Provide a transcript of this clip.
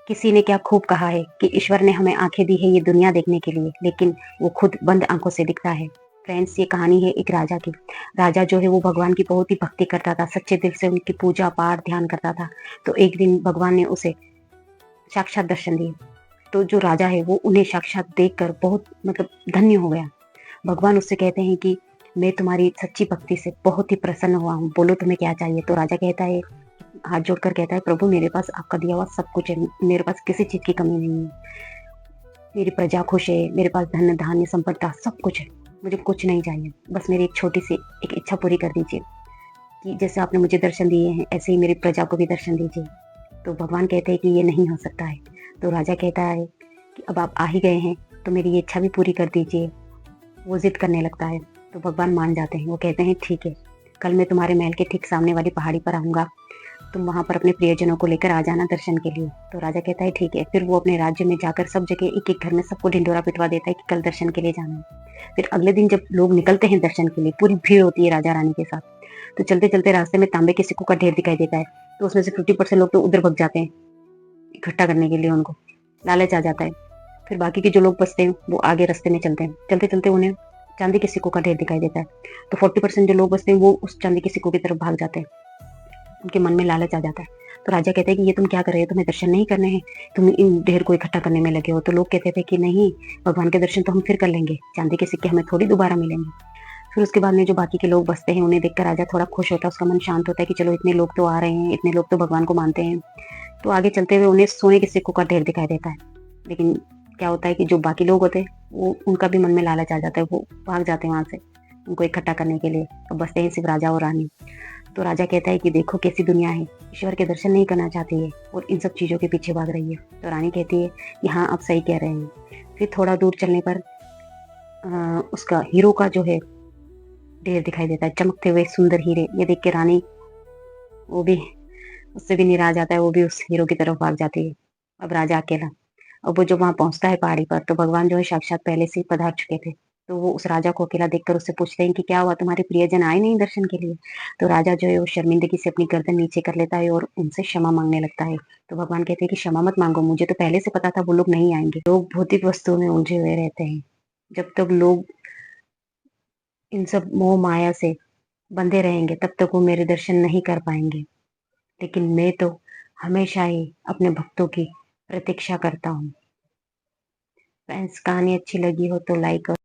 किसी ने क्या खूब कहा है कि ईश्वर ने हमें आंखें दी है ये दुनिया देखने के लिए, लेकिन वो खुद बंद आंखों से दिखता है। फ्रेंड्स, ये कहानी है एक राजा की। राजा जो है वो भगवान की बहुत ही भक्ति करता था, सच्चे दिल से उनकी पूजा पाठ ध्यान करता था। तो एक दिन भगवान ने उसे साक्षात दर्शन दिए। तो जो राजा है वो उन्हें साक्षात देखकर बहुत धन्य हो गया। भगवान उससे कहते हैं कि मैं तुम्हारी सच्ची भक्ति से बहुत ही प्रसन्न हुआ हूँ, बोलो तुम्हें क्या चाहिए। तो राजा कहता है, हाथ जोड़कर कहता है, प्रभु मेरे पास आपका दिया हुआ सब कुछ है, मेरे पास किसी चीज की कमी नहीं है, मेरी प्रजा खुश है, मेरे पास धन धान्य संपदा सब कुछ है, मुझे कुछ नहीं चाहिए, बस मेरी एक छोटी सी एक इच्छा पूरी कर दीजिए कि जैसे आपने मुझे दर्शन दिए हैं ऐसे ही मेरी प्रजा को भी दर्शन दीजिए। तो भगवान कहते हैं कि ये नहीं हो सकता है। तो राजा कहता है कि अब आप आ ही गए हैं तो मेरी ये इच्छा भी पूरी कर दीजिए। वो जिद करने लगता है तो भगवान मान जाते हैं। वो कहते हैं ठीक है, कल मैं तुम्हारे महल के ठीक सामने वाली पहाड़ी पर आऊंगा, तुम वहां पर अपने प्रियजनों को लेकर आ जाना दर्शन के लिए। तो राजा कहता है ठीक है। फिर वो अपने राज्य में जाकर सब जगह एक एक घर में सबको ढिंडोरा पिटवा देता है कि कल दर्शन के लिए जाना है। फिर अगले दिन जब लोग निकलते हैं दर्शन के लिए, पूरी भीड़ होती है राजा रानी के साथ। तो चलते चलते रास्ते में तांबे के सिक्कों का ढेर दिखाई देता है। तो उसमें से 50% लोग तो उधर भग जाते हैं इकट्ठा करने के लिए, उनको लालच आ जाता है। फिर बाकी के जो लोग बचते हैं वो आगे रास्ते में चलते हैं। चलते चलते उन्हें चांदी के सिक्कों का ढेर दिखाई देता है। तो 40% जो लोग बचते हैं वो उस चांदी के सिक्कों की तरफ भाग जाते हैं। उनके मन में लालच आ जाता है। तो राजा कहते हैं कि ये तुम क्या कर रहे हो, तुम्हें दर्शन नहीं करने हैं, तुम इन ढेर को इकट्ठा करने में लगे हो। तो लोग कहते थे कि नहीं, भगवान के दर्शन तो हम फिर कर लेंगे, चांदी के सिक्के हमें थोड़ी दोबारा मिलेंगे। फिर उसके बाद में जो बाकी के लोग बचते हैं उन्हें देखकर राजा थोड़ा खुश होता है, उसका मन शांत होता है कि चलो इतने लोग तो आ रहे हैं, इतने लोग तो भगवान को मानते हैं। तो आगे चलते हुए उन्हें सोने के सिक्कों का ढेर दिखाई देता है। लेकिन क्या होता है कि जो बाकी लोग होते हैं वो उनका भी मन में लालच आ जाता है, वो भाग जाते हैं वहां से उनको इकट्ठा करने के लिए। अब बचते हैं सिर्फ राजा और रानी। तो राजा कहता है कि देखो कैसी दुनिया है, ईश्वर के दर्शन नहीं करना चाहती है और इन सब चीजों के पीछे भाग रही है। तो रानी कहती है कि हाँ आप सही कह रहे हैं। फिर थोड़ा दूर चलने पर उसका हीरो का जो है ढेर दिखाई देता है, चमकते हुए सुंदर हीरे। ये देख के रानी वो भी उससे भी निराश जाता है, वो भी उस हीरो की तरफ भाग जाती है। अब राजा अकेला। अब वो जब वहां पहुंचता है पहाड़ी पर तो भगवान जो है साक्षात पहले से ही पधार चुके थे। तो वो उस राजा को अकेला देखकर उससे पूछते हैं कि क्या हुआ, तुम्हारे प्रियजन आए नहीं दर्शन के लिए। तो राजा जो है वो शर्मिंदगी से अपनी गर्दन नीचे कर लेता है और उनसे क्षमा मांगने लगता है। तो भगवान कहते हैं कि क्षमा मत मांगो, मुझे तो पहले से पता था वो लोग नहीं आएंगे। लोग भौतिक वस्तुओं में उलझे हुए रहते हैं। जब तक लोग इन सब मोह माया से बंधे रहेंगे तब तक वो मेरे दर्शन नहीं कर पाएंगे। लेकिन मैं तो हमेशा ही अपने भक्तों की प्रतीक्षा करता हूँ। फ्रेंड्स, कहानी अच्छी लगी हो तो लाइक